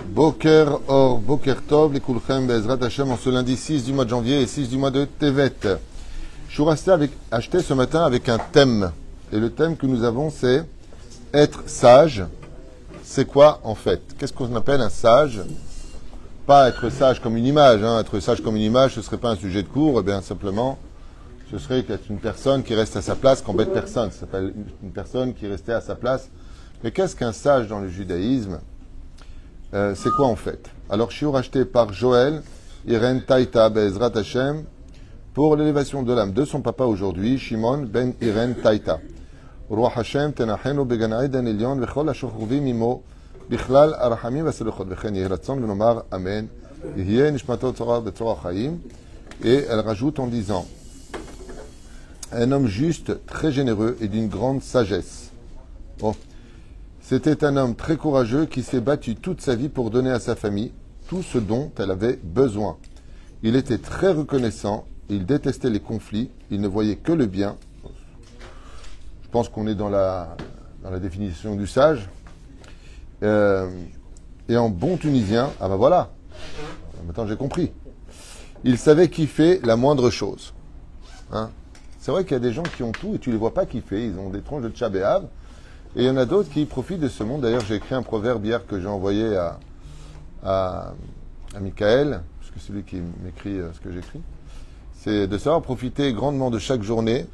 Boker Or, Boker Tov, les Kulchem, Bezrat Hashem, en ce lundi 6 du mois de janvier et 6 du mois de Tevet. Je suis resté acheté ce matin avec un thème. Et le thème que nous avons, c'est être sage. C'est quoi en fait? Qu'est-ce qu'on appelle un sage? Pas être sage comme une image. Être sage comme une image, ce ne serait pas un sujet de cours. Eh bien, simplement, ce serait qu'être une personne qui reste à sa place, qu'embête personne. Ça s'appelle une personne qui restait à sa place. Mais qu'est-ce qu'un sage dans le judaïsme? C'est quoi en fait? Alors, je suis racheté par Joël Irene Taïta Bezrat Hashem pour l'élévation de l'âme de son papa aujourd'hui, Shimon ben Irene Taïta. Roi Hashem tenachenu began Eden Elyon vechol hashochovim imo bichlal arachamim vaselechot vechen yehi ratzon v'nomar amen yehye nishmato tzora betzora chaim. Et elle rajoute en disant un homme juste, très généreux et d'une grande sagesse. Bon. C'était un homme très courageux qui s'est battu toute sa vie pour donner à sa famille tout ce dont elle avait besoin. Il était très reconnaissant, il détestait les conflits, il ne voyait que le bien. Je pense qu'on est dans la définition du sage. Et en bon tunisien, ah ben voilà, maintenant j'ai compris. Il savait kiffer la moindre chose. C'est vrai qu'il y a des gens qui ont tout et tu ne les vois pas kiffer, ils ont des tronches de Tcha B'Av. Et il y en a d'autres qui profitent de ce monde. D'ailleurs, j'ai écrit un proverbe hier que j'ai envoyé à Michael, parce que c'est lui qui m'écrit ce que j'écris. C'est de savoir profiter grandement de chaque journée.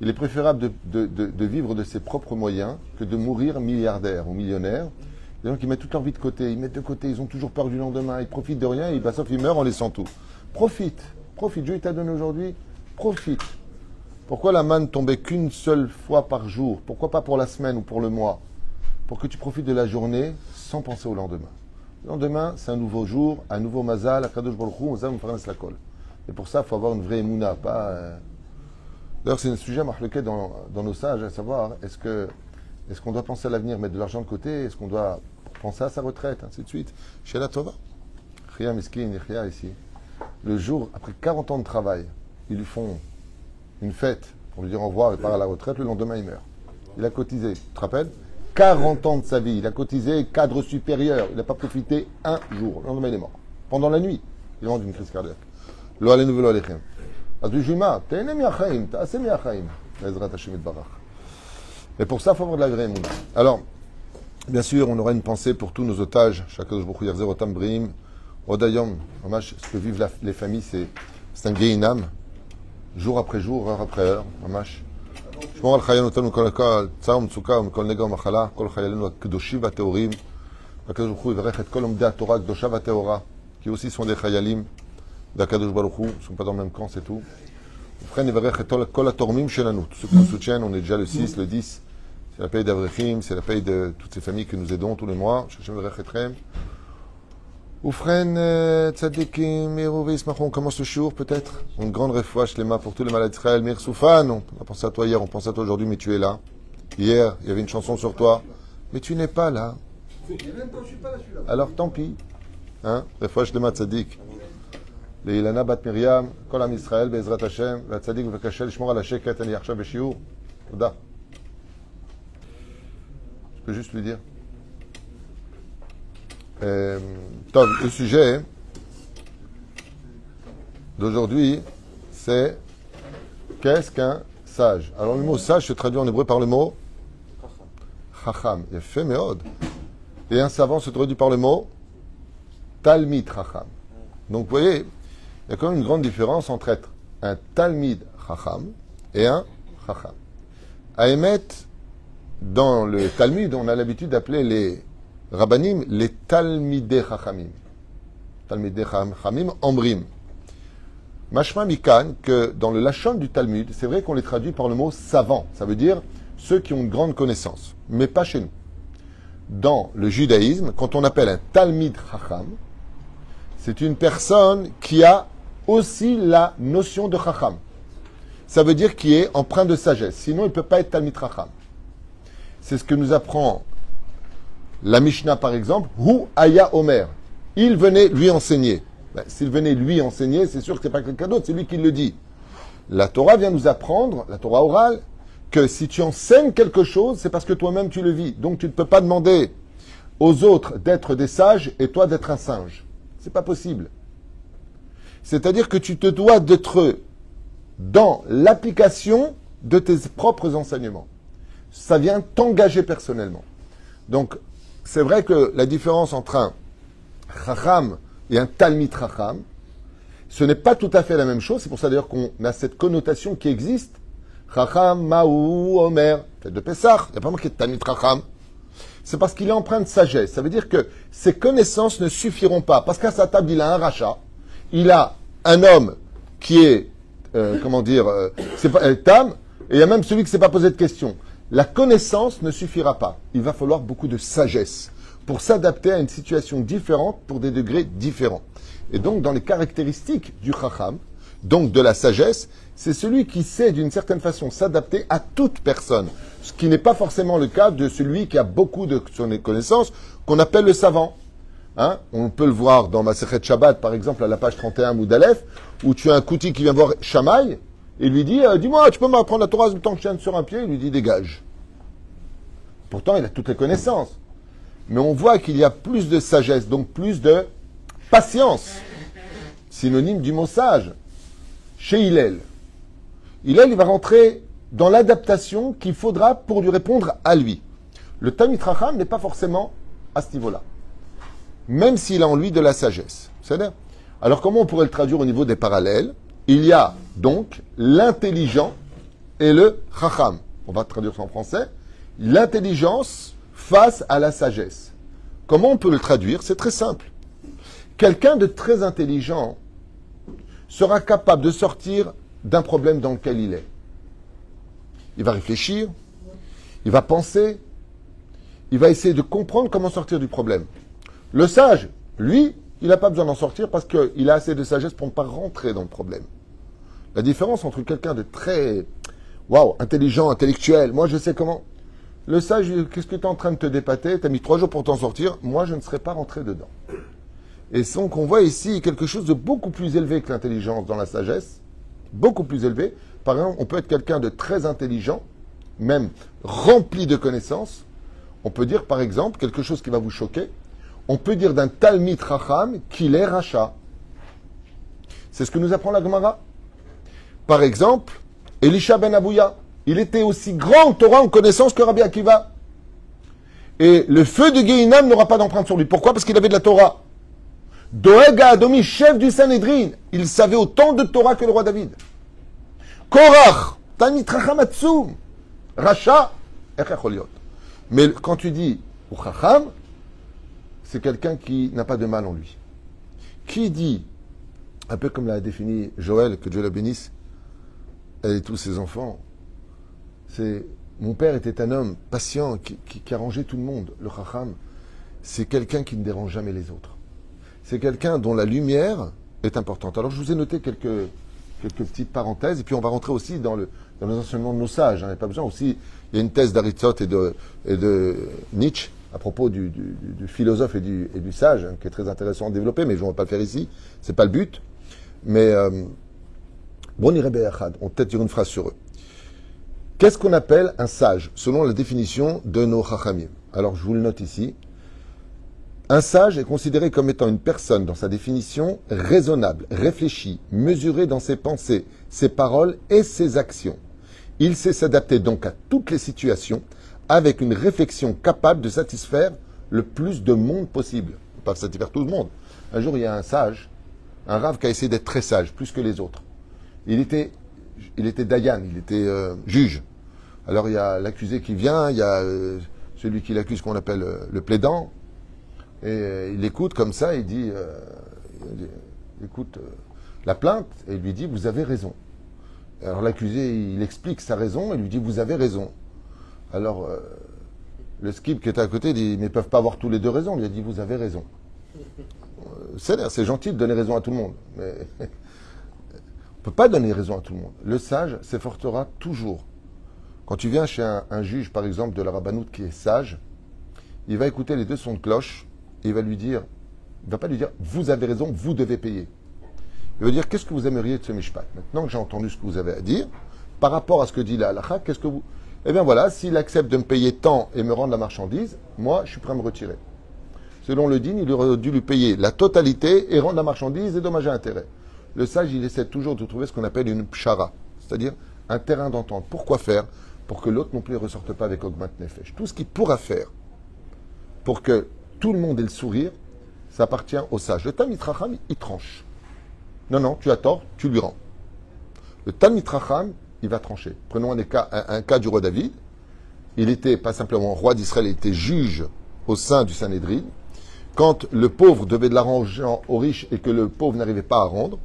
Il est préférable de vivre de ses propres moyens que de mourir milliardaire ou millionnaire. Les gens qui mettent toute leur vie de côté, ils mettent de côté, ils ont toujours peur du lendemain, ils profitent de rien et sauf ils meurent en laissant tout. Profite. Dieu t'a donné aujourd'hui, profite. Pourquoi la manne tombait qu'une seule fois par jour? Pourquoi pas pour la semaine ou pour le mois? Pour que tu profites de la journée sans penser au lendemain. Le lendemain, c'est un nouveau jour, un nouveau mazal, akadosh baruch hu, ozam ufaras lakol. Et pour ça, il faut avoir une vraie émouna, pas... D'ailleurs, c'est un sujet marqué dans nos sages, à savoir, est-ce qu'on doit penser à l'avenir, mettre de l'argent de côté? Est-ce qu'on doit penser à sa retraite? Ainsi de suite. Chez la Tova. Chia Miskin, Chia ici. Le jour, après 40 ans de travail, ils lui font une fête pour lui dire au revoir et part à la retraite, le lendemain il meurt. Il a cotisé, tu te rappelles? 40 ans de sa vie, il a cotisé cadre supérieur, il n'a pas profité un jour, le lendemain il est mort. Pendant la nuit, il est mort d'une crise cardiaque. Lo alenu velo alechem. Et pour ça, il faut avoir de la vraie émouna. Alors, bien sûr, on aura une pensée pour tous nos otages. Chacun de otam brim, odayom. Ce que vivent les familles, c'est un guéinam. jour après jour, heure après heure, ממש. שמור על חיינו אותנו מכל צער ומצוקה ומכל נגע ומחלה, כל חיילינו הקדושים והטהורים. והקדוש ברוך הוא יברך את כל לומדי התורה הקדושה והטהורה, qui aussi sont des חיילים d'Akadosh Baruch Hu, ils ne sont pas dans le même camp, c'est tout. ובכן נברך את כל התורמים שלנו, tous ceux qui nous soutiennent, on est déjà le 6, le 10, c'est la paye d'Avrechim, c'est la paye de toutes ces familles que nous aidons tous les mois, שהשם יברך אתכם. Oufren Tzadikim, on commence le jour peut-être. Une grande refouach les mains pour tous les malades d'Israël. Mir Soufan, on a pensé à toi hier, on pense à toi aujourd'hui, mais tu es là. Hier, il y avait une chanson sur toi, mais tu n'es pas là. Alors tant pis. Refouach les mains Tzadik. Les Ilana Bat Miriam, Kol Am Israël, Bezrat Hashem, la Tzadik Vekashel, Shmor Ala Sheket, Ani Yarshav Veshiur. Toda. Je peux juste lui dire. Le sujet d'aujourd'hui, c'est qu'est-ce qu'un sage? Alors le mot sage se traduit en hébreu par le mot chacham. Il fait méod. Et un savant se traduit par le mot talmid chacham. Donc vous voyez, il y a quand même une grande différence entre être un talmid chacham et un chacham. À émettre, dans le Talmud, on a l'habitude d'appeler les Rabbanim, les Talmidei Chachamim. Talmidei Chachamim, Ambrim. Mashma Mikan, que dans le Lachon du Talmud, c'est vrai qu'on les traduit par le mot savant. Ça veut dire ceux qui ont une grande connaissance. Mais pas chez nous. Dans le judaïsme, quand on appelle un Talmid Chacham, c'est une personne qui a aussi la notion de Chacham. Ça veut dire qu'il est empreint de sagesse. Sinon, il ne peut pas être Talmid Chacham. C'est ce que nous apprend la Mishnah, par exemple, Hu Aya Omer. Il venait lui enseigner. S'il venait lui enseigner, c'est sûr que ce n'est pas quelqu'un d'autre, c'est lui qui le dit. La Torah vient nous apprendre, la Torah orale, que si tu enseignes quelque chose, c'est parce que toi-même tu le vis. Donc tu ne peux pas demander aux autres d'être des sages et toi d'être un singe. C'est pas possible. C'est-à-dire que tu te dois d'être dans l'application de tes propres enseignements. Ça vient t'engager personnellement. Donc, c'est vrai que la différence entre un Chacham et un Talmid Chacham, ce n'est pas tout à fait la même chose. C'est pour ça d'ailleurs qu'on a cette connotation qui existe. Chacham, Maou, Omer, fête de Pessah. Il n'y a pas marqué Talmid Chacham. C'est parce qu'il est empreint de sagesse. Ça veut dire que ses connaissances ne suffiront pas. Parce qu'à sa table, il a un rachat. Il a un homme qui est, c'est pas Tam, et il y a même celui qui ne s'est pas posé de questions. La connaissance ne suffira pas. Il va falloir beaucoup de sagesse pour s'adapter à une situation différente pour des degrés différents. Et donc, dans les caractéristiques du Chacham, donc de la sagesse, c'est celui qui sait d'une certaine façon s'adapter à toute personne. Ce qui n'est pas forcément le cas de celui qui a beaucoup de connaissances, qu'on appelle le savant. Hein? On peut le voir dans Masechet Shabbat, par exemple, à la page 31, Moudalef, où tu as un Kouti qui vient voir Shammai, et lui dit, dis-moi, tu peux m'apprendre la Torah tant que je tiens sur un pied? Il lui dit, dégage. Pourtant, il a toutes les connaissances. Mais on voit qu'il y a plus de sagesse, donc plus de patience. Synonyme du mot sage. Chez Hillel. Hillel, il va rentrer dans l'adaptation qu'il faudra pour lui répondre à lui. Le Talmid Chacham n'est pas forcément à ce niveau-là. Même s'il a en lui de la sagesse. C'est-à-dire, alors comment on pourrait le traduire au niveau des parallèles? Il y a donc l'intelligent et le Chacham. On va traduire ça en français. L'intelligence face à la sagesse. Comment on peut le traduire? C'est très simple. Quelqu'un de très intelligent sera capable de sortir d'un problème dans lequel il est. Il va réfléchir, il va penser, il va essayer de comprendre comment sortir du problème. Le sage, lui, il n'a pas besoin d'en sortir parce qu'il a assez de sagesse pour ne pas rentrer dans le problème. La différence entre quelqu'un de très, intelligent, intellectuel, moi je sais comment. Le sage, qu'est-ce que tu es en train de te dépater? Tu as mis 3 jours pour t'en sortir, moi je ne serais pas rentré dedans. Et donc on voit ici quelque chose de beaucoup plus élevé que l'intelligence dans la sagesse, beaucoup plus élevé. Par exemple, on peut être quelqu'un de très intelligent, même rempli de connaissances. On peut dire par exemple quelque chose qui va vous choquer. On peut dire d'un Talmid Chacham qu'il est rachat. C'est ce que nous apprend la Gemara. Par exemple, Elisha ben Abouya, il était aussi grand en Torah en connaissance que Rabbi Akiva. Et le feu de Gehinam n'aura pas d'empreinte sur lui. Pourquoi? Parce qu'il avait de la Torah. Doeg Adomi, chef du Sanhédrin, il savait autant de Torah que le roi David. Korach, Talmid Chacham Atzum, Racha, Echecholiot. Mais quand tu dis ou Chacham, c'est quelqu'un qui n'a pas de mal en lui. Qui dit, un peu comme l'a défini Joël, que Dieu la bénisse, elle et tous ses enfants, c'est mon père était un homme patient qui arrangeait tout le monde. Le Chacham, c'est quelqu'un qui ne dérange jamais les autres. C'est quelqu'un dont la lumière est importante. Alors je vous ai noté quelques petites parenthèses, et puis on va rentrer aussi dans les enseignements de nos sages. Il n'y a pas besoin aussi. Il y a une thèse d'Aristote et de Nietzsche à propos du philosophe et du sage, qui est très intéressant à développer, mais je ne vais pas le faire ici. C'est pas le but. Mais bon, on va peut-être dire une phrase sur eux. Qu'est-ce qu'on appelle un sage, selon la définition de nos Chachamim? Alors je vous le note ici. Un sage est considéré comme étant une personne, dans sa définition, raisonnable, réfléchie, mesurée dans ses pensées, ses paroles et ses actions. Il sait s'adapter donc à toutes les situations avec une réflexion capable de satisfaire le plus de monde possible. On ne peut pas satisfaire tout le monde. Un jour, il y a un sage, un rave qui a essayé d'être très sage, plus que les autres. Il était Dayan, il était juge. Alors il y a l'accusé qui vient, il y a celui qui l'accuse qu'on appelle le plaidant. Et il écoute comme ça, il dit, écoute la plainte, et il lui dit, vous avez raison. Alors l'accusé, il explique sa raison, et lui dit, vous avez raison. Alors le skip qui était à côté dit, mais ils ne peuvent pas avoir tous les deux raison. Il a dit, vous avez raison. C'est gentil de donner raison à tout le monde, mais on ne peut pas donner raison à tout le monde. Le sage s'efforcera toujours. Quand tu viens chez un juge, par exemple, de la rabbanoute qui est sage, il va écouter les deux sons de cloche, et il va lui dire, il ne va pas lui dire, vous avez raison, vous devez payer. Il va dire, qu'est-ce que vous aimeriez de ce mishpat? Maintenant que j'ai entendu ce que vous avez à dire, par rapport à ce que dit la halakha, Eh bien voilà, s'il accepte de me payer tant et me rendre la marchandise, moi, je suis prêt à me retirer. Selon le din, il aurait dû lui payer la totalité et rendre la marchandise et dommages et intérêts. Le sage, il essaie toujours de trouver ce qu'on appelle une pshara, c'est-à-dire un terrain d'entente. Pourquoi faire? Pour que l'autre non plus ne ressorte pas avec augment nefesh. Tout ce qu'il pourra faire pour que tout le monde ait le sourire, ça appartient au sage. Le Talmid Chacham, il tranche. Non, tu as tort, tu lui rends. Le Talmid Chacham, il va trancher. Prenons un cas du roi David. Il était pas simplement roi d'Israël, il était juge au sein du Sanhédrin. Quand le pauvre devait de l'argent au riche et que le pauvre n'arrivait pas à rendre,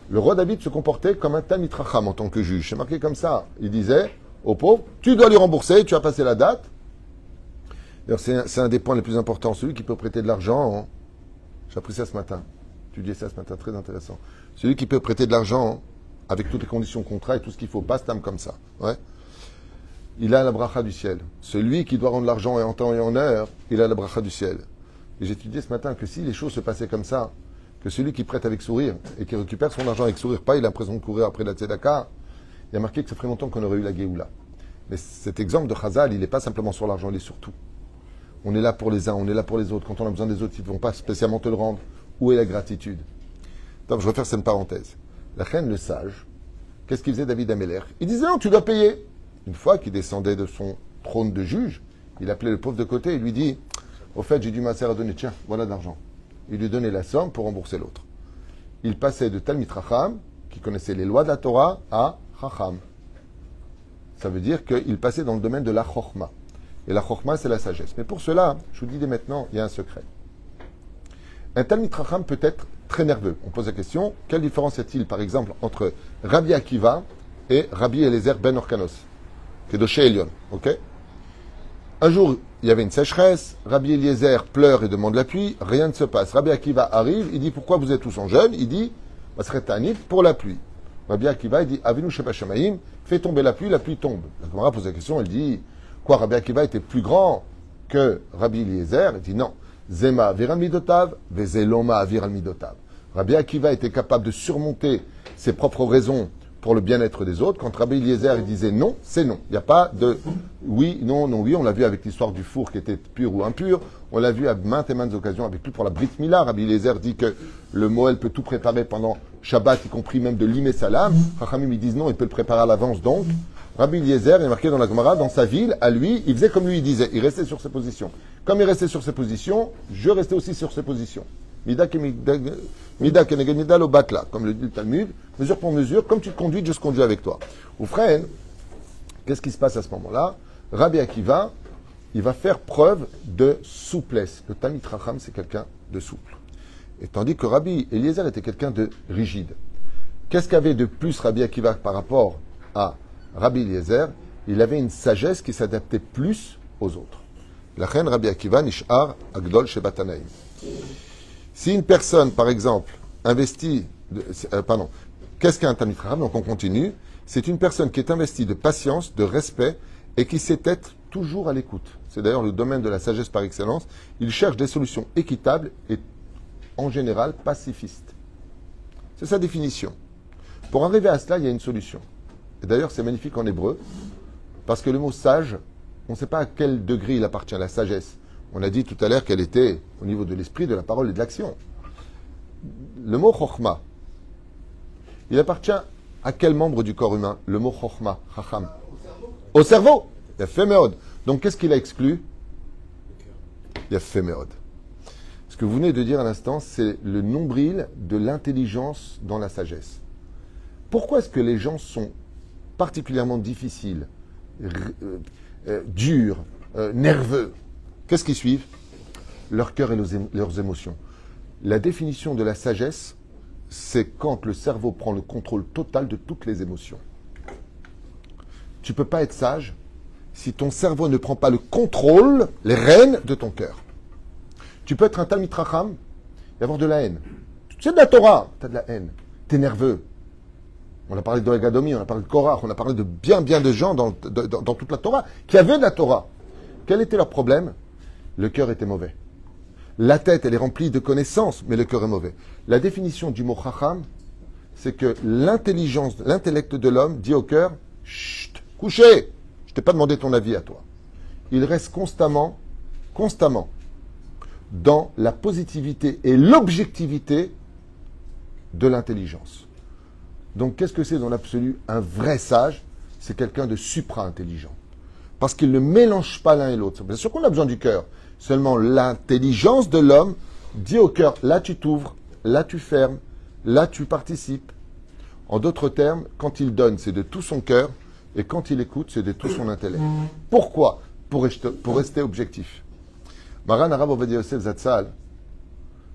le roi David se comportait comme un Talmid Chacham en tant que juge. C'est marqué comme ça. Il disait au pauvre, tu dois lui rembourser, tu as passé la date. D'ailleurs, c'est un des points les plus importants. Celui qui peut prêter de l'argent, j'ai appris ça ce matin. Tu dis ça ce matin, très intéressant. Celui qui peut prêter de l'argent avec toutes les conditions contrat et tout ce qu'il faut, pas stam comme ça. Ouais. Il a la bracha du ciel. Celui qui doit rendre l'argent en temps et en heure, il a la bracha du ciel. Et j'ai étudié ce matin que si les choses se passaient comme ça, que celui qui prête avec sourire et qui récupère son argent avec sourire, pas il a l'impression de courir après la tzedaka, il y a marqué que ça ferait longtemps qu'on aurait eu la Géoula. Mais cet exemple de Chazal, il n'est pas simplement sur l'argent, il est sur tout. On est là pour les uns, on est là pour les autres. Quand on a besoin des autres, ils ne vont pas spécialement te le rendre. Où est la gratitude? Donc, je vais faire cette parenthèse. La reine, le sage, qu'est-ce qu'il faisait David Améler? Il disait non, tu dois payer. Une fois qu'il descendait de son trône de juge, il appelait le pauvre de côté et lui dit au fait, j'ai dû ma sœur à donner, tiens, voilà de l'argent. Il lui donnait la somme pour rembourser l'autre. Il passait de Talmid Chacham, qui connaissait les lois de la Torah, à Chacham. Ça veut dire qu'il passait dans le domaine de la Chochma. Et la Chochma, c'est la sagesse. Mais pour cela, je vous dis dès maintenant, il y a un secret. Un Talmid Chacham peut être très nerveux. On pose la question, quelle différence y a-t-il, par exemple, entre Rabbi Akiva et Rabbi Eliezer ben Orkanos, Kedoshé Elion, ok? Un jour, il y avait une sécheresse, Rabbi Eliezer pleure et demande la pluie, rien ne se passe. Rabbi Akiva arrive, il dit, pourquoi vous êtes tous en jeûne? Il dit, Masret Tanit, pour la pluie. Rabbi Akiva, il dit, Avinu Sheba Shamayim, fais tomber la pluie tombe. La Gemara pose la question, elle dit, quoi, Rabbi Akiva était plus grand que Rabbi Eliezer? Il dit, non. Zema Aviral Midotav, Vezeloma Aviral Midotav. Rabbi Akiva était capable de surmonter ses propres raisons pour le bien-être des autres. Quand Rabbi Eliezer il disait non, c'est non. Il n'y a pas de oui, non, non, oui. On l'a vu avec l'histoire du four qui était pur ou impur. On l'a vu à maintes et maintes occasions avec lui pour la Brit Mila. Rabbi Eliezer dit que le Moël peut tout préparer pendant Shabbat, y compris même de limer salam. Chachamim, ils disent non, il peut le préparer à l'avance donc. Rabbi Eliezer, il est marqué dans la Gemara, dans sa ville, à lui, il faisait comme lui il disait. Il restait sur ses positions. Comme il restait sur ses positions, je restais aussi sur ses positions. Mida keneged lo batla, comme le dit le Talmud, mesure pour mesure, comme tu te conduis, je se conduis avec toi. Ou frère, qu'est-ce qui se passe à ce moment-là? Rabbi Akiva, il va faire preuve de souplesse. Le Talmid Chacham, c'est quelqu'un de souple. Et tandis que Rabbi Eliezer était quelqu'un de rigide. Qu'est-ce qu'avait de plus Rabbi Akiva par rapport à Rabbi Eliezer? Il avait une sagesse qui s'adaptait plus aux autres. La reine Rabbi Akiva, Nishar, Agdol, Shebatanaim. Si une personne, par exemple, investit... qu'est-ce qu'un Talmid Chacham? Donc on continue. C'est une personne qui est investie de patience, de respect, et qui sait être toujours à l'écoute. C'est d'ailleurs le domaine de la sagesse par excellence. Il cherche des solutions équitables et, en général, pacifistes. C'est sa définition. Pour arriver à cela, il y a une solution. Et d'ailleurs, c'est magnifique en hébreu, parce que le mot sage, on ne sait pas à quel degré il appartient à la sagesse. On a dit tout à l'heure qu'elle était au niveau de l'esprit, de la parole et de l'action. Le mot chokhma, il appartient à quel membre du corps humain? Le mot chokhma, chacham. Au cerveau. Il a fait méod. Donc qu'est-ce qu'il a exclu? Il a fait méod. Ce que vous venez de dire à l'instant, c'est le nombril de l'intelligence dans la sagesse. Pourquoi est-ce que les gens sont particulièrement difficiles, durs, nerveux? Qu'est-ce qu'ils suivent? Leur cœur et leurs émotions. La définition de la sagesse, c'est quand le cerveau prend le contrôle total de toutes les émotions. Tu ne peux pas être sage si ton cerveau ne prend pas le contrôle, les rênes de ton cœur. Tu peux être un Talmid Chacham et avoir de la haine. C'est de la Torah, tu as de la haine. Tu es nerveux. On a parlé de Egadomi, on a parlé de Korach, on a parlé de bien de gens dans toute la Torah qui avaient de la Torah. Quel était leur problème? Le cœur était mauvais. La tête, elle est remplie de connaissances, mais le cœur est mauvais. La définition du mot Chacham, c'est que l'intelligence, l'intellect de l'homme dit au cœur, chut, couchez, je t'ai pas demandé ton avis à toi. Il reste constamment dans la positivité et l'objectivité de l'intelligence. Donc, qu'est-ce que c'est dans l'absolu? Un vrai sage, c'est quelqu'un de supra-intelligent. Parce qu'il ne mélange pas l'un et l'autre. Bien sûr qu'on a besoin du cœur. Seulement, l'intelligence de l'homme dit au cœur, là tu t'ouvres, là tu fermes, là tu participes. En d'autres termes, quand il donne, c'est de tout son cœur, et quand il écoute, c'est de tout son intellect. Pourquoi? Pour rester objectif. Maran Arav Ovadia Yosef Zatzal,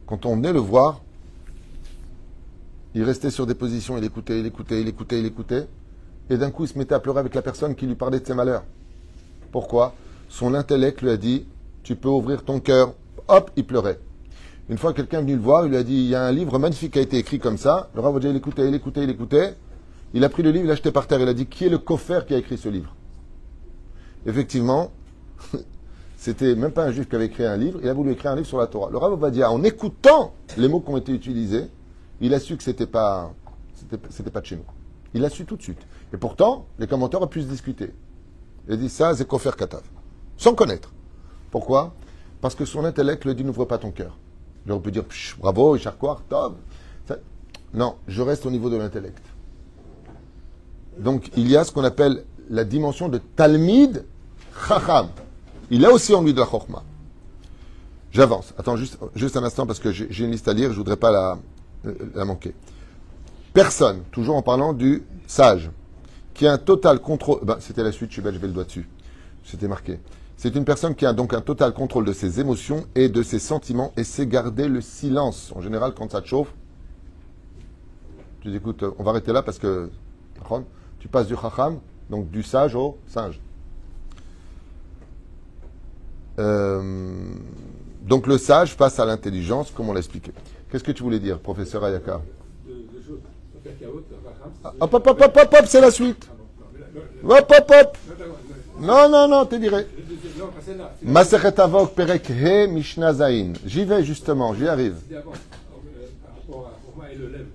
quand on venait le voir, il restait sur des positions, il écoutait, et d'un coup il se mettait à pleurer avec la personne qui lui parlait de ses malheurs. Pourquoi? Son intellect lui a dit, tu peux ouvrir ton cœur. Hop, il pleurait. Une fois, quelqu'un est venu le voir, il lui a dit, il y a un livre magnifique qui a été écrit comme ça. Le Rav Ovadia, il écoutait. Il a pris le livre, il l'a jeté par terre. Il a dit, qui est le coffre qui a écrit ce livre? Effectivement, c'était même pas un juif qui avait écrit un livre. Il a voulu écrire un livre sur la Torah. Le Rav Ovadia, en écoutant les mots qui ont été utilisés, il a su que c'était pas de chez nous. Il l'a su tout de suite. Et pourtant, les commentaires ont pu se discuter. Il a dit, ça, c'est Kofer Katav. Sans connaître. Pourquoi? Parce que son intellect lui dit, n'ouvre pas ton cœur. On peut dire, bravo, Ishar Koach, Tov. Non, je reste au niveau de l'intellect. Donc, il y a ce qu'on appelle la dimension de Talmid Chacham. Il a aussi en lui de la Chokhma. J'avance. Attends juste un instant parce que j'ai une liste à lire, je ne voudrais pas la manquer. Personne, toujours en parlant du sage, qui a un total contrôle. C'était la suite, je vais le doigt dessus. C'était marqué. C'est une personne qui a donc un total contrôle de ses émotions et de ses sentiments et sait garder le silence. En général, quand ça te chauffe, tu dis écoute, on va arrêter là parce que tu passes du chacham, donc du sage au singe. Donc le sage passe à l'intelligence, comme on l'a expliqué. Qu'est-ce que tu voulais dire, professeur Ayaka? Deux choses. Hop, c'est la suite. Hop. Non, t'es viré. Masechet Avot, Perek He, Mishnah Zayin. J'y vais justement, j'y arrive. C'était avant, par rapport à Romain et le lève.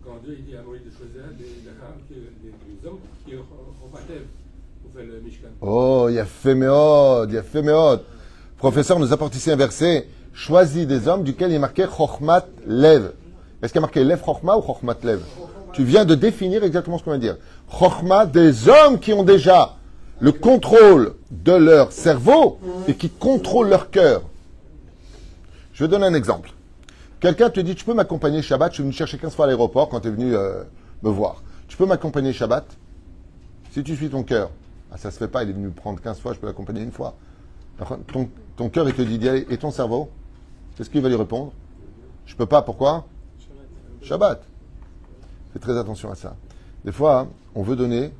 Quand Dieu dit à Moïse de choisir des hommes qui ont pas Tev pour faire le Mishkan. Oh, il y a fait méod. Professeur nous apporte ici un verset. Choisis des hommes duquel il est marqué Chochmat Lev. Est-ce qu'il y a marqué Lev Chochma ou Chochmat Lev? Tu viens de définir exactement ce qu'on vient de dire. Chochma, des hommes qui ont déjà le contrôle de leur cerveau et qui contrôlent leur cœur. Je vais donner un exemple. Quelqu'un te dit, tu peux m'accompagner Shabbat, je suis venu chercher 15 fois à l'aéroport quand tu es venu me voir. Tu peux m'accompagner Shabbat? Si tu suis ton cœur, ça se fait pas, il est venu me prendre 15 fois, je peux l'accompagner une fois. Ton cœur, il te dit d'y aller. Et ton cerveau? Qu'est-ce qu'il va lui répondre? Je peux pas, pourquoi? Shabbat. Fais très attention à ça. Des fois, on veut donner, mais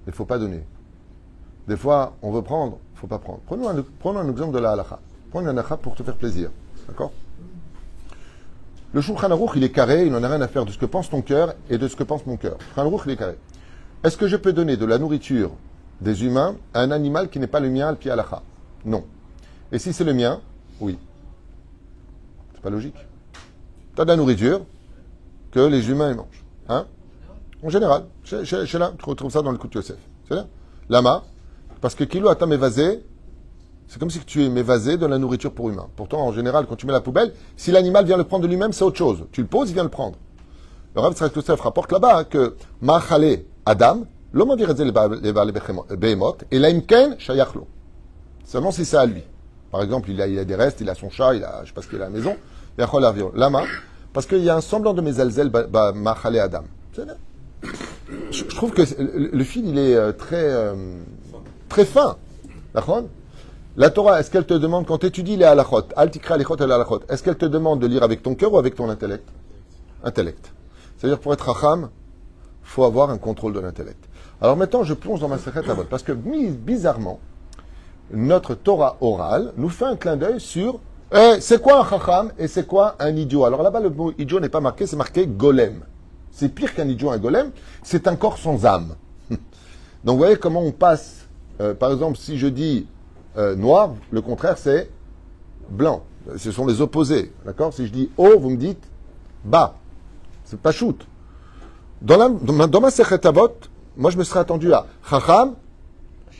il ne faut pas donner. Des fois, on veut prendre, il ne faut pas prendre. Prenons un exemple de la halakha. Prends un halakha pour te faire plaisir. D'accord? Le Shulchan Aruch, il est carré, il n'en a rien à faire de ce que pense ton cœur et de ce que pense mon cœur. Le Shulchan Aruch, il est carré. Est-ce que je peux donner de la nourriture des humains à un animal qui n'est pas le mien, le pied halakha? Non. Et si c'est le mien? Oui. C'est pas logique. Tu as de la nourriture que les humains ils mangent. Hein? En général. Chez là, tu retrouves ça dans le coup de Yosef. C'est là? Lama. Parce que kilo atam évasé, c'est comme si tu m'évasais de la nourriture pour humain. Pourtant, en général, quand tu mets la poubelle, si l'animal vient le prendre de lui-même, c'est autre chose. Tu le poses, il vient le prendre. Le Rav Tzadok Yosef rapporte là-bas que Ma'achale Adam, l'homme dirait les behemot, et l'aimken shayachlo. Seulement si c'est à lui. Par exemple, il a des restes, il a son chat, il a, je sais pas ce qu'il a à la maison, il a l'avion. Lama, parce qu'il y a un semblant de mesalzel Ma'achale Adam. Je trouve que le fil, il est très fin. D'accord? La Torah, est-ce qu'elle te demande, quand tu étudies les halachot, al-tikra halachot et halachot, est-ce qu'elle te demande de lire avec ton cœur ou avec ton intellect? Intellect. C'est-à-dire, pour être racham, il faut avoir un contrôle de l'intellect. Alors maintenant, je plonge dans ma secrète Avot, parce que bizarrement, notre Torah orale nous fait un clin d'œil sur c'est quoi un chacham et c'est quoi un idiot. Alors là-bas, le mot idiot n'est pas marqué, c'est marqué golem. C'est pire qu'un idiot, un golem, c'est un corps sans âme. Donc vous voyez comment on passe, par exemple, si je dis noir, le contraire c'est blanc. Ce sont les opposés, d'accord? Si je dis haut, vous me dites bas. C'est pas shoot. Dans ma Sechet Avot, moi je me serais attendu à chacham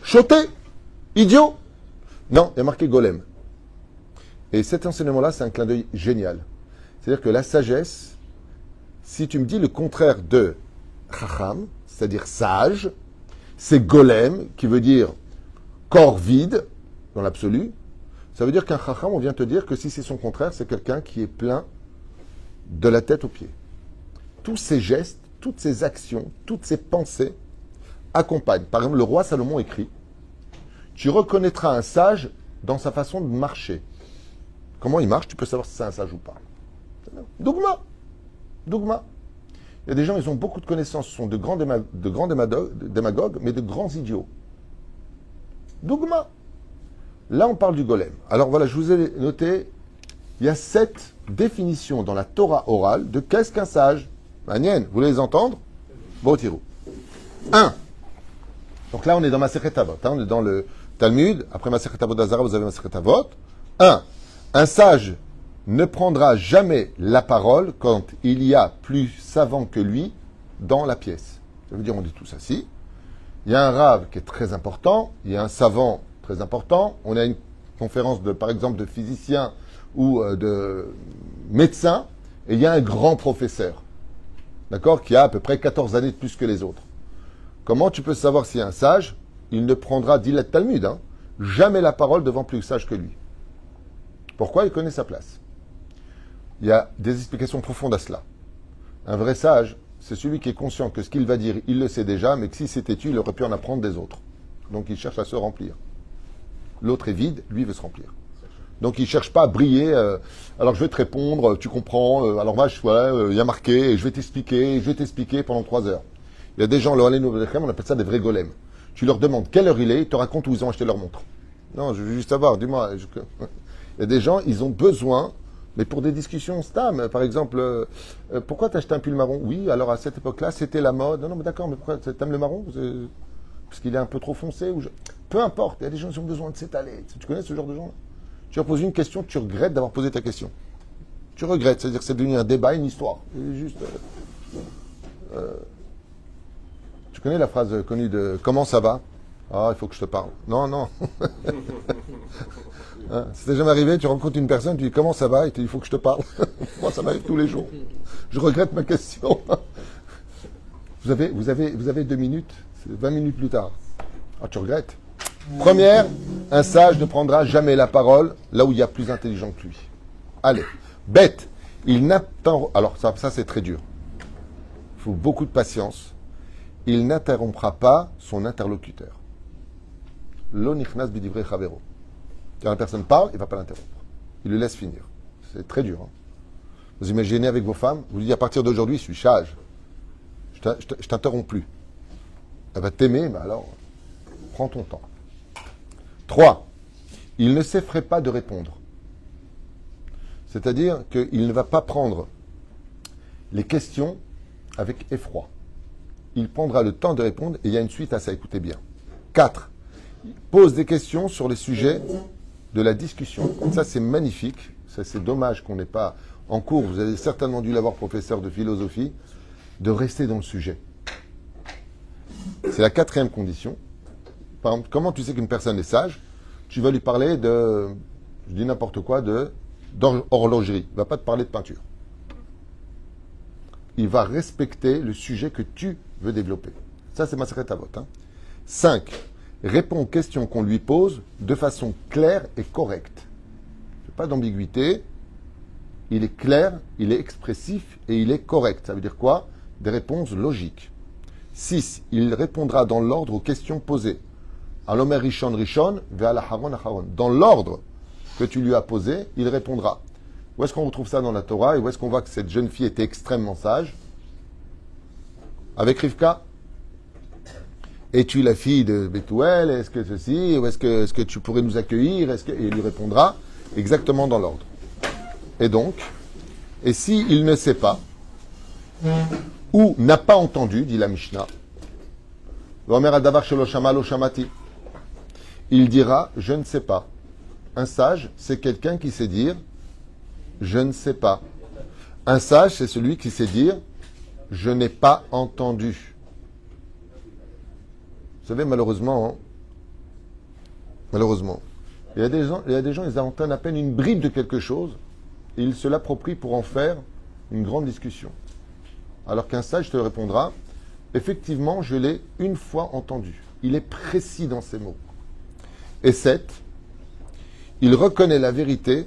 Choté, idiot. Non, il y a marqué golem. Et cet enseignement-là, c'est un clin d'œil génial. C'est-à-dire que la sagesse, si tu me dis le contraire de chacham, c'est-à-dire sage, c'est golem, qui veut dire corps vide, dans l'absolu. Ça veut dire qu'un chacham, on vient te dire que si c'est son contraire, c'est quelqu'un qui est plein de la tête aux pieds. Tous ces gestes, toutes ces actions, toutes ces pensées accompagnent. Par exemple, le roi Salomon écrit, tu reconnaîtras un sage dans sa façon de marcher. Comment il marche, tu peux savoir si c'est un sage ou pas. Dougma. Dougma. Il y a des gens, ils ont beaucoup de connaissances, ce sont de grands démagogues, mais de grands idiots. Dougma. Là, on parle du golem. Alors voilà, je vous ai noté, il y a 7 définitions dans la Torah orale de qu'est-ce qu'un sage. Manienne, vous voulez les entendre? Bon, tirou. 1. Donc là, on est dans Masechet Avot. On est dans le Talmud. Après Masechet Avot d'Azara, vous avez Masechet Avot. 1. Un sage ne prendra jamais la parole quand il y a plus savant que lui dans la pièce. Ça veut dire, on est tous assis. Il y a un rave qui est très important. Il y a un savant très important. On a une conférence, par exemple, de physiciens ou de médecins. Et il y a un grand professeur. D'accord, qui a à peu près 14 années de plus que les autres. Comment tu peux savoir s'il y a un sage? Il ne prendra, dit le Talmud, jamais la parole devant plus sage que lui. Pourquoi? Il connaît sa place. Il y a des explications profondes à cela. Un vrai sage, c'est celui qui est conscient que ce qu'il va dire, il le sait déjà, mais que si c'était tu, il aurait pu en apprendre des autres. Donc il cherche à se remplir. L'autre est vide, lui veut se remplir. Donc il ne cherche pas à briller. Alors je vais te répondre, tu comprends. Alors il y a marqué, et je vais t'expliquer pendant 3 heures. Il y a des gens, on appelle ça des vrais golems. Tu leur demandes quelle heure il est, ils te racontent où ils ont acheté leur montre. Non, je veux juste savoir, dis-moi. Il y a des gens, ils ont besoin, mais pour des discussions stam, par exemple, pourquoi t'as acheté un pull marron? Oui, alors à cette époque-là, c'était la mode. Non, mais d'accord, mais pourquoi t'aimes le marron? Parce qu'il est un peu trop foncé Peu importe, il y a des gens qui ont besoin de s'étaler. Tu connais ce genre de gens-là? Tu leur poses une question, tu regrettes d'avoir posé ta question. Tu regrettes, c'est-à-dire que c'est devenu un débat, une histoire. C'est juste... tu connais la phrase connue de « Comment ça va ?» Ah, il faut que je te parle. Non, non. Hein, ça t'est jamais arrivé, tu rencontres une personne, tu dis « Comment ça va ?» et tu dis « Il faut que je te parle. » Moi, ça m'arrive tous les jours. Je regrette ma question. Vous avez 2 minutes, c'est 20 minutes plus tard. Ah, tu regrettes. Première, un sage ne prendra jamais la parole là où il y a plus intelligent que lui. Allez. Bête. Il n'attend... Alors, ça c'est très dur. Il faut beaucoup de patience. Il n'interrompra pas son interlocuteur. Lo nichnas bidivrei chavero. Quand la personne parle, il ne va pas l'interrompre. Il le laisse finir. C'est très dur. Vous imaginez avec vos femmes, vous dites à partir d'aujourd'hui, je suis sage. Je t'interromps plus. Elle va t'aimer, mais alors, prends ton temps. 3. Il ne s'effraie pas de répondre. C'est-à-dire qu'il ne va pas prendre les questions avec effroi. Il prendra le temps de répondre et il y a une suite à ça, écoutez bien. 4. Il pose des questions sur les sujets de la discussion. Ça, c'est magnifique. Ça, c'est dommage qu'on n'ait pas en cours, vous avez certainement dû l'avoir, professeur de philosophie, de rester dans le sujet. C'est la 4e condition. Par exemple, comment tu sais qu'une personne est sage? Tu vas lui parler de, je dis n'importe quoi, d'horlogerie. Il ne va pas te parler de peinture. Il va respecter le sujet que tu veux développer. Ça, c'est Masechet Avot. 5. Répond aux questions qu'on lui pose de façon claire et correcte. Il n'y a pas d'ambiguïté. Il est clair, il est expressif et il est correct. Ça veut dire quoi? Des réponses logiques. 6. Il répondra dans l'ordre aux questions posées. Alomer Rishon Rishon, ve'al Aharon Aharon. Dans l'ordre que tu lui as posé, il répondra. Où est-ce qu'on retrouve ça dans la Torah et où est-ce qu'on voit que cette jeune fille était extrêmement sage? Avec Rivka. Es-tu la fille de Bethuel? Est-ce que ceci? Ou est-ce que tu pourrais nous accueillir? Et il lui répondra exactement dans l'ordre. Et donc, et s'il ne sait pas, ou n'a pas entendu, dit la Mishnah, il dira, je ne sais pas. Un sage, c'est quelqu'un qui sait dire, je ne sais pas. Un sage, c'est celui qui sait dire, je n'ai pas entendu. Vous savez, malheureusement, Malheureusement. Il y a des gens, ils entendent à peine une bribe de quelque chose et ils se l'approprient pour en faire une grande discussion. Alors qu'un sage te répondra, effectivement, je l'ai une fois entendu. Il est précis dans ses mots. Et 7, il reconnaît la vérité,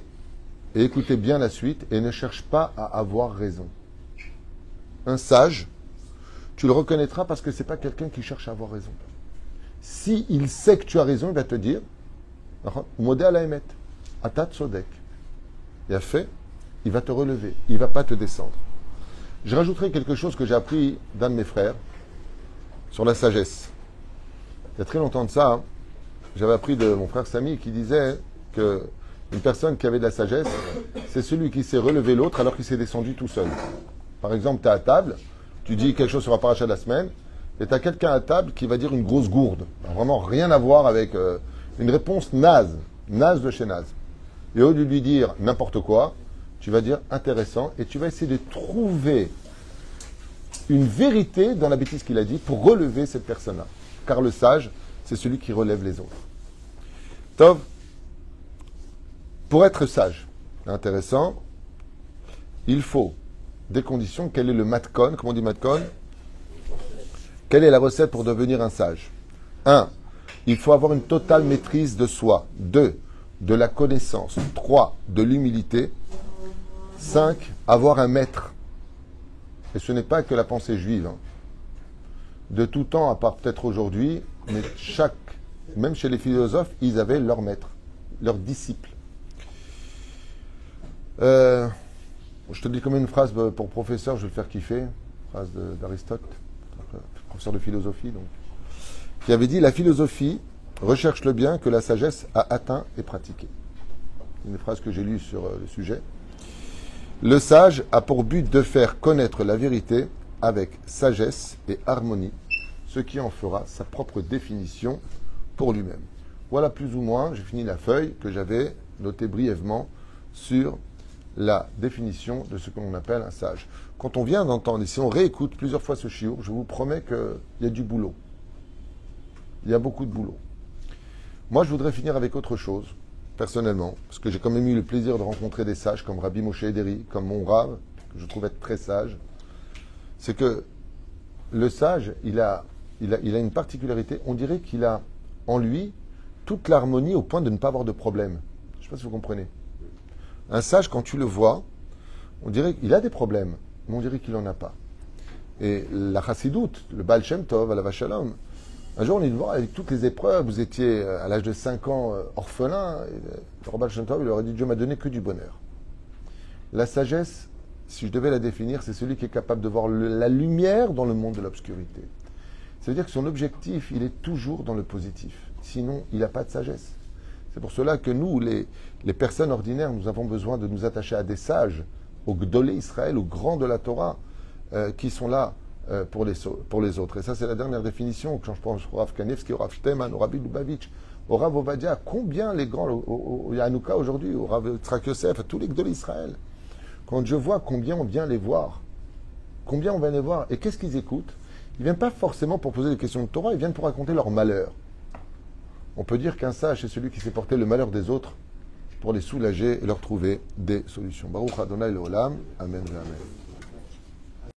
et écoutez bien la suite, et ne cherche pas à avoir raison. Un sage, tu le reconnaîtras parce que ce n'est pas quelqu'un qui cherche à avoir raison. Si il sait que tu as raison, il va te dire, modé à la émet, atat sodek. Il a fait, il va te relever, il ne va pas te descendre. Je rajouterai quelque chose que j'ai appris d'un de mes frères sur la sagesse. Il y a très longtemps de ça, j'avais appris de mon frère Samy qui disait que une personne qui avait de la sagesse, c'est celui qui s'est relevé l'autre alors qu'il s'est descendu tout seul. Par exemple, tu es à table, tu dis quelque chose sur la paracha de la semaine, et tu as quelqu'un à table qui va dire une grosse gourde. Alors, vraiment rien à voir avec une réponse naze de chez naze. Et au lieu de lui dire n'importe quoi, tu vas dire intéressant, et tu vas essayer de trouver une vérité dans la bêtise qu'il a dit pour relever cette personne-là. Car le sage, c'est celui qui relève les autres. Tov, pour être sage, intéressant, il faut des conditions. Quel est le matkon? Comment on dit matkon? Quelle est la recette pour devenir un sage? 1. Il faut avoir une totale maîtrise de soi. 2. De la connaissance. 3. De l'humilité. 5. Avoir un maître. Et ce n'est pas que la pensée juive. De tout temps, à part peut-être aujourd'hui, mais même chez les philosophes, ils avaient leur maître, leur disciple. Je te dis comme une phrase pour professeur, je vais le faire kiffer. Phrase d'Aristote, professeur de philosophie, donc, qui avait dit: la philosophie recherche le bien que la sagesse a atteint et pratiqué. Une phrase que j'ai lue sur le sujet. Le sage a pour but de faire connaître la vérité avec sagesse et harmonie, ce qui en fera sa propre définition pour lui-même. Voilà plus ou moins, j'ai fini la feuille que j'avais notée brièvement sur la définition de ce que l'on appelle un sage. Quand on vient d'entendre, et si on réécoute plusieurs fois ce shiur, je vous promets qu'il y a du boulot. Il y a beaucoup de boulot. Moi, je voudrais finir avec autre chose, personnellement, parce que j'ai quand même eu le plaisir de rencontrer des sages comme Rabbi Moshe Ederi, comme mon Rav, que je trouve être très sage. C'est que le sage, il a une particularité. On dirait qu'il a en lui toute l'harmonie au point de ne pas avoir de problème. Je ne sais pas si vous comprenez. Un sage, quand tu le vois, on dirait qu'il a des problèmes, mais on dirait qu'il n'en a pas. Et la chassidoute, le Baal Shem Tov, Alav Shalom, un jour on est voir avec toutes les épreuves, vous étiez à l'âge de 5 ans orphelin, et le Baal Shem Tov, il aurait dit: Dieu m'a donné que du bonheur. La sagesse, si je devais la définir, c'est celui qui est capable de voir la lumière dans le monde de l'obscurité. Ça veut dire que son objectif, il est toujours dans le positif. Sinon, il n'a pas de sagesse. C'est pour cela que nous, les personnes ordinaires, nous avons besoin de nous attacher à des sages, aux Gdolé Israël, aux grands de la Torah, qui sont là pour les autres. Et ça, c'est la dernière définition. Quand je pense au Rav Kanevski, au Rav Shteman, au Rabbi Lubavitch, au Rav Ovadia, combien les grands, au Yanouka aujourd'hui, au Rav Yitzhak Yosef, à tous les Gdolé Israël. Quand je vois combien on vient les voir, combien on vient les voir, et qu'est-ce qu'ils écoutent? Ils ne viennent pas forcément pour poser des questions de Torah, ils viennent pour raconter leur malheur. On peut dire qu'un sage, c'est celui qui sait porter le malheur des autres pour les soulager et leur trouver des solutions. Baruch Adonai Leolam. Amen. Amen.